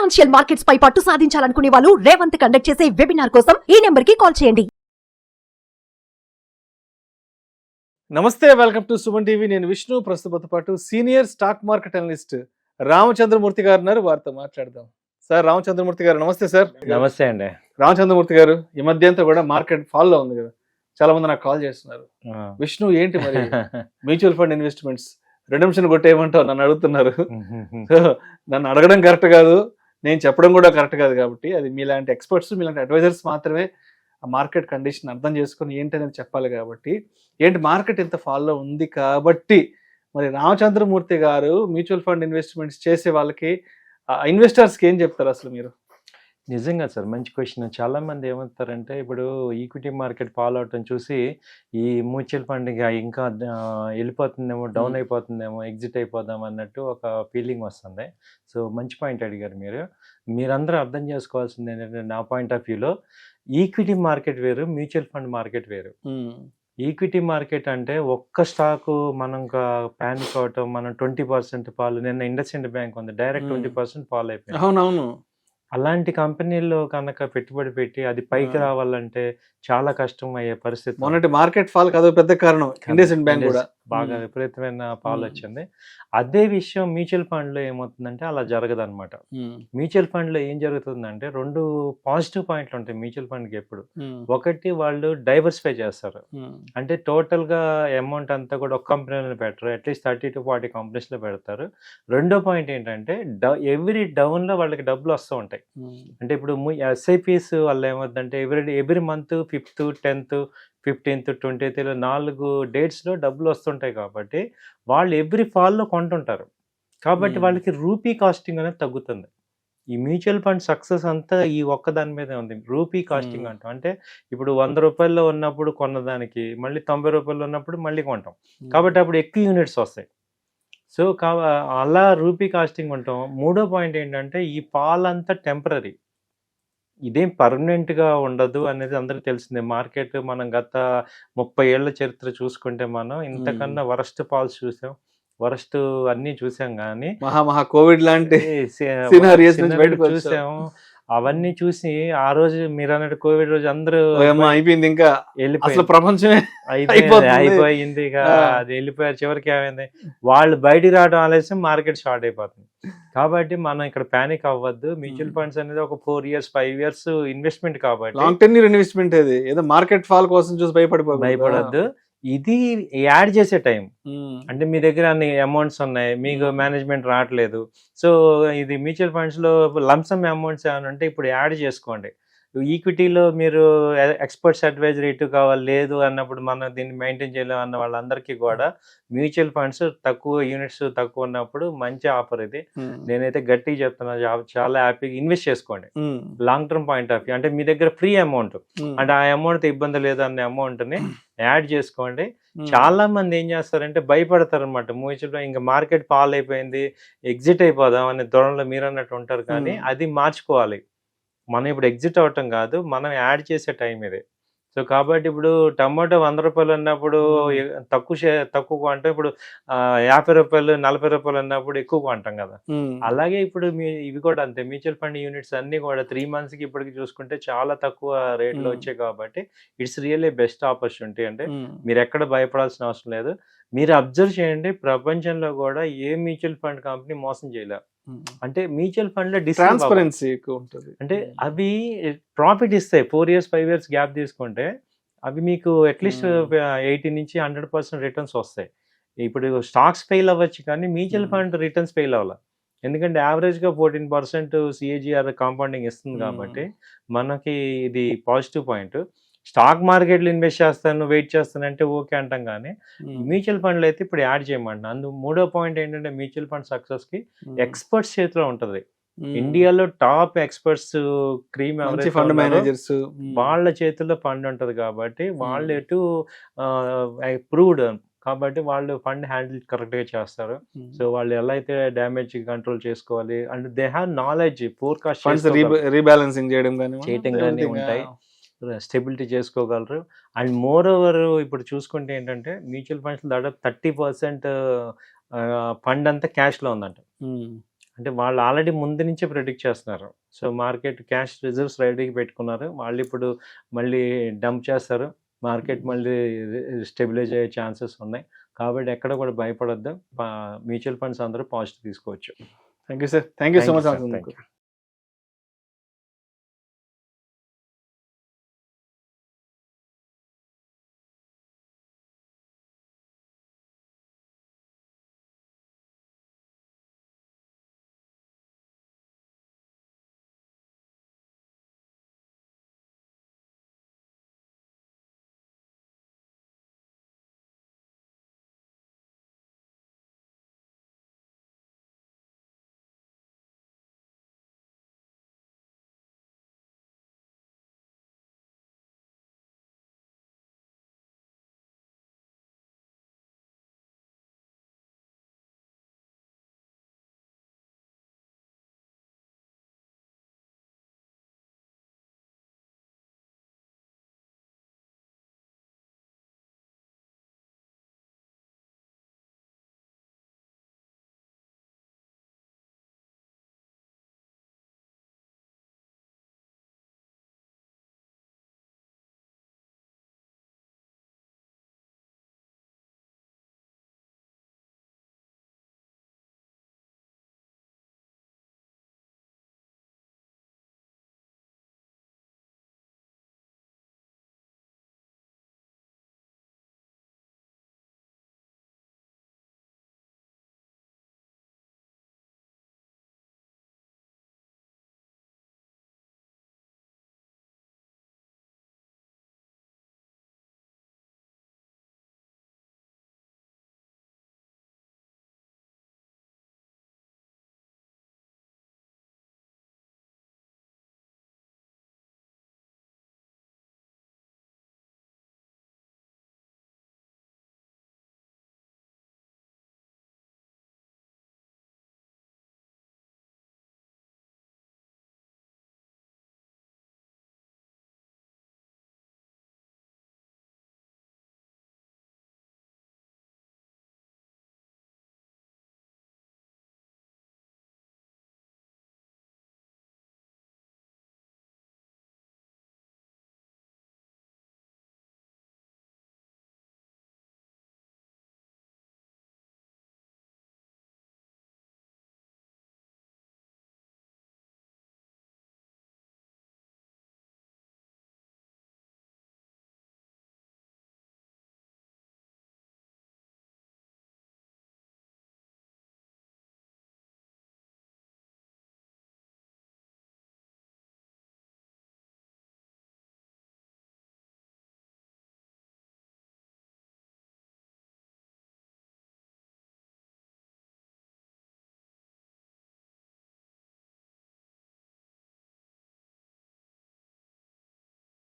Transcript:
Financial markets పై పట్టు సాధించాలనుకునే వాళ్ళు Revanth conduct చేసే వెబినార్ కోసం ఈ నెంబర్ కి కాల్ చేయండి. నమస్తే, వెల్కమ్ టు సుమన్ టీవీ. నేను విష్ణు. ప్రస్తుతంతో పాటు senior stock market analyst Ramachandramurthy గారు ఉన్నారు. వారితో మాట్లాడదాం. సార్ రామచంద్రమూర్తి గారు నమస్తే. సార్ నమస్తే అండి. రామచంద్రమూర్తి గారు, ఈ మధ్య అంతా కూడా మార్కెట్ ఫాల్ లో ఉంది కదా, చాలా మంది నాకు కాల్ చేస్తున్నారు. విష్ణు ఏంటి మరి మ్యూచువల్ ఫండ్ ఇన్వెస్ట్మెంట్స్ రిడెంప్షన్ కొట్టేయమంటావు నన్ను అడుగుతున్నారు. సో నన్ను అడగడం కరెక్ట్ కాదు, నేను చెప్పడం కూడా కరెక్ట్ కాదు. కాబట్టి అది మీలాంటి ఎక్స్పర్ట్స్, మీలాంటి అడ్వైజర్స్ మాత్రమే ఆ మార్కెట్ కండిషన్ అర్థం చేసుకొని ఏంటి అనేది చెప్పాలి. కాబట్టి ఏంటి మార్కెట్ ఇంత ఫాల్లో ఉంది కాబట్టి మరి రామచంద్రమూర్తి గారు మ్యూచువల్ ఫండ్ ఇన్వెస్ట్మెంట్స్ చేసే వాళ్ళకి, ఇన్వెస్టర్స్కి ఏం చెప్తారు అసలు మీరు? నిజంగా సార్, మంచి క్వశ్చన్. చాలా మంది ఏమంటారంటే, ఇప్పుడు ఈక్విటీ మార్కెట్ ఫాలో అవటం చూసి ఈ మ్యూచువల్ ఫండ్ ఇంకా వెళ్ళిపోతుందేమో, డౌన్ అయిపోతుందేమో, ఎగ్జిట్ అయిపోదాం అన్నట్టు ఒక ఫీలింగ్ వస్తుంది. సో మంచి పాయింట్ అడిగారు మీరు. మీరందరూ అర్థం చేసుకోవాల్సింది ఏంటంటే, నా పాయింట్ ఆఫ్ వ్యూలో ఈక్విటీ మార్కెట్ వేరు, మ్యూచువల్ ఫండ్ మార్కెట్ వేరు. ఈక్విటీ మార్కెట్ అంటే ఒక్క స్టాకు మనం ప్యానిక్ అవటం, మనం 20% ఫాల్. నిన్న ఇండస్ఇండ్ బ్యాంక్ ఉంది, డైరెక్ట్ 20% ఫాల్ అయిపోయింది. అవునవును. అలాంటి కంపెనీల్లో కనుక పెట్టుబడి పెట్టి అది పైకి రావాలంటే చాలా కష్టం అయ్యే పరిస్థితి. మొన్నటి మార్కెట్ ఫాల్ కదా పెద్ద కారణం, ఇండస్ఇండ్ బ్యాంక్ కూడా బాగా విపరీతమైన ఫాల్ వచ్చింది. అదే విషయం మ్యూచువల్ ఫండ్ లో ఏమవుతుందంటే అలా జరగదు అనమాట. మ్యూచువల్ ఫండ్ లో ఏం జరుగుతుందంటే, రెండు పాజిటివ్ పాయింట్లు ఉంటాయి మ్యూచువల్ ఫండ్ కి ఎప్పుడు. ఒకటి, వాళ్ళు డైవర్సిఫై చేస్తారు. అంటే టోటల్ గా అమౌంట్ అంతా కూడా ఒక కంపెనీలో పెట్టరు, అట్లీస్ట్ 30 to 40 కంపెనీస్ లో పెడతారు. రెండో పాయింట్ ఏంటంటే, ఎవ్రీ డౌన్ లో వాళ్ళకి డబ్బులు వస్తూ ఉంటాయి. అంటే ఇప్పుడు ఎస్ఐపిస్ వల్ల ఏమవుతుందంటే, every month 5th, 10th, 15th, 20th 4 డేట్స్లో డబ్బులు వస్తుంటాయి. కాబట్టి వాళ్ళు ఎవ్రీ ఫాల్లో కొంటుంటారు. కాబట్టి వాళ్ళకి రూపీ కాస్టింగ్ అనేది తగ్గుతుంది. ఈ మ్యూచువల్ ఫండ్ సక్సెస్ అంతా ఈ ఒక్క దాని మీదే ఉంది, రూపీ కాస్టింగ్ అంటాం. అంటే ఇప్పుడు 100 రూపాయల్లో ఉన్నప్పుడు కొన్నదానికి మళ్ళీ 90 రూపాయలు ఉన్నప్పుడు మళ్ళీ కొంటాం. కాబట్టి అప్పుడు ఎక్కువ యూనిట్స్ వస్తాయి. సో అలా రూపీ కాస్టింగ్ ఉంటాం. మూడో పాయింట్ ఏంటంటే, ఈ పాలంతా టెంపరీ, ఇదేం పర్మనెంట్గా ఉండదు అనేది అందరికీ తెలిసిందే. మార్కెట్ మనం గత 30 ఏళ్ల చరిత్ర చూసుకుంటే మనం ఇంతకన్నా వరస్ట్ పాల్స్ చూసాం, వరస్ట్ అన్నీ చూసాం. కానీ మహా కోవిడ్ లాంటి చూసాము. అవన్నీ చూసి ఆ రోజు మీరు అన్నట్టు కోవిడ్ రోజు అందరూ అయిపోయింది, ఇంకా వెళ్ళిపోయింది, ప్రపంచమే అయిపోయింది. ఇక అది వెళ్ళిపోయారు. చివరికి ఏమైంది, వాళ్ళు బయటికి రావడం ఆలస్యం, మార్కెట్ షార్ట్ అయిపోతుంది. కాబట్టి మనం ఇక్కడ ప్యానిక్ అవ్వద్దు. మ్యూచువల్ ఫండ్స్ అనేది ఒక 4 years 5 years ఇన్వెస్ట్మెంట్ కాబట్టి, లాంగ్ టెన్యూర్ ఇన్వెస్ట్మెంట్. అది ఏదో మార్కెట్ ఫాల్ కోసం చూసి భయపడద్దు. ఇది యాడ్ చేసే టైం. అంటే మీ దగ్గర అన్ని అమౌంట్స్ ఉన్నాయి, మీకు మేనేజ్మెంట్ రావట్లేదు. సో ఇది మ్యూచువల్ ఫండ్స్ లో లంసమ్ అమౌంట్స్ ఏమైనా ఉంటే ఇప్పుడు యాడ్ చేసుకోండి. ఈక్విటీలో మీరు ఎక్స్పర్ట్స్ అడ్వైజరీ ఇటు కావాలి లేదు అన్నప్పుడు, మనం దీన్ని మెయింటైన్ చేయలేము అన్న వాళ్ళందరికీ కూడా మ్యూచువల్ ఫండ్స్ తక్కువ యూనిట్స్ తక్కువ ఉన్నప్పుడు మంచి ఆఫర్ ఇది. నేనైతే గట్టిగా చెప్తున్నా, చాలా హ్యాపీగా ఇన్వెస్ట్ చేసుకోండి long term point of view. అంటే మీ దగ్గర ఫ్రీ అమౌంట్, అంటే ఆ అమౌంట్ ఇబ్బంది లేదు అనే అమౌంట్ ని యాడ్ చేసుకోండి. చాలా మంది ఏం చేస్తారంటే భయపడతారు అనమాట. మ్యూచువల్ ఇంకా మార్కెట్ ఫాల్ అయిపోయింది, ఎగ్జిట్ అయిపోదాం అనే ధోరణిలో మీరు అన్నట్టు ఉంటారు. కానీ అది మార్చుకోవాలి. మనం ఇప్పుడు ఎగ్జిట్ అవటం కాదు, మనం యాడ్ చేసే టైం ఇది. సో కాబట్టి ఇప్పుడు టమాటో 100 రూపాయలు అన్నప్పుడు తక్కువ కొంటాం, ఇప్పుడు 50 రూపాయలు 40 రూపాయలు అన్నప్పుడు ఎక్కువ కొంటాం కదా. అలాగే ఇప్పుడు ఇవి కూడా అంతే. మ్యూచువల్ ఫండ్ యూనిట్స్ అన్ని కూడా 3 months కి ఇప్పటికి చూసుకుంటే చాలా తక్కువ రేట్లో వచ్చాయి. కాబట్టి ఇట్స్ రియల్లీ బెస్ట్ ఆపర్చునిటీ. అంటే మీరు ఎక్కడ భయపడాల్సిన అవసరం లేదు. మీరు అబ్జర్వ్ చేయండి, ప్రపంచంలో కూడా ఏ మ్యూచువల్ ఫండ్ కంపెనీ మోసం చేయలేదు. అంటే మ్యూచువల్ ఫండ్ లో ట్రాన్స్పరెన్సీ ఎక్కువ ఉంటుంది. అంటే అవి ప్రాఫిట్ ఇస్తాయి. 4 years 5 years గ్యాప్ తీసుకుంటే అవి మీకు అట్లీస్ట్ 80 నుంచి 100% రిటర్న్స్ వస్తాయి. ఇప్పుడు స్టాక్స్ ఫెయిల్ అవ్వచ్చు, కానీ మ్యూచువల్ ఫండ్ రిటర్న్స్ ఫెయిల్ అవ్వాలి. ఎందుకంటే యావరేజ్గా 14% CAGR కాంపౌండింగ్ ఇస్తుంది. కాబట్టి మనకి ఇది పాజిటివ్ పాయింట్. స్టాక్ మార్కెట్లో ఇన్వెస్ట్ చేస్తాను, వెయిట్ చేస్తానంటే ఓకే అంటాం. కానీ మ్యూచువల్ ఫండ్లో అయితే ఇప్పుడు యాడ్ చేయమంటున్నా. మూడో పాయింట్ ఏంటంటే, మ్యూచువల్ ఫండ్ సక్సెస్కి ఎక్స్పర్ట్స్ చేతిలో ఉంటుంది. ఇండియాలో top experts, cream fund managers, వాళ్ళ చేతుల్లో ఫండ్ ఉంటుంది. కాబట్టి వాళ్ళు ఎటు ప్రూవ్డ్, కాబట్టి వాళ్ళు ఫండ్ హ్యాండిల్ కరెక్ట్గా చేస్తారు. సో వాళ్ళు ఎలా అయితే డ్యామేజ్ కంట్రోల్ చేసుకోవాలి, and they have knowledge, forecast rebalancing చేయడం కానీ ఉంటాయి, స్టెబిలిటీ చేసుకోగలరు. అండ్ మోర్ ఓవర్ ఇప్పుడు చూసుకుంటే ఏంటంటే, మ్యూచువల్ ఫండ్స్ దాదాపు 30% ఫండ్ అంతా క్యాష్లో ఉందంట. అంటే వాళ్ళు ఆల్రెడీ ముందు నుంచే ప్రిడిక్ట్ చేస్తున్నారు. సో మార్కెట్ క్యాష్ రిజర్వ్స్ రెడీగా పెట్టుకున్నారు. వాళ్ళు ఇప్పుడు మళ్ళీ డంప్ చేస్తారు. మార్కెట్ మళ్ళీ స్టెబిలైజ్ అయ్యే ఛాన్సెస్ ఉన్నాయి. కాబట్టి ఎక్కడ కూడా భయపడొద్దు. మ్యూచువల్ ఫండ్స్ అందరూ పాజిటివ్ తీసుకోవచ్చు. Thank you sir, thank you so Thank you, much. sir. Thank you.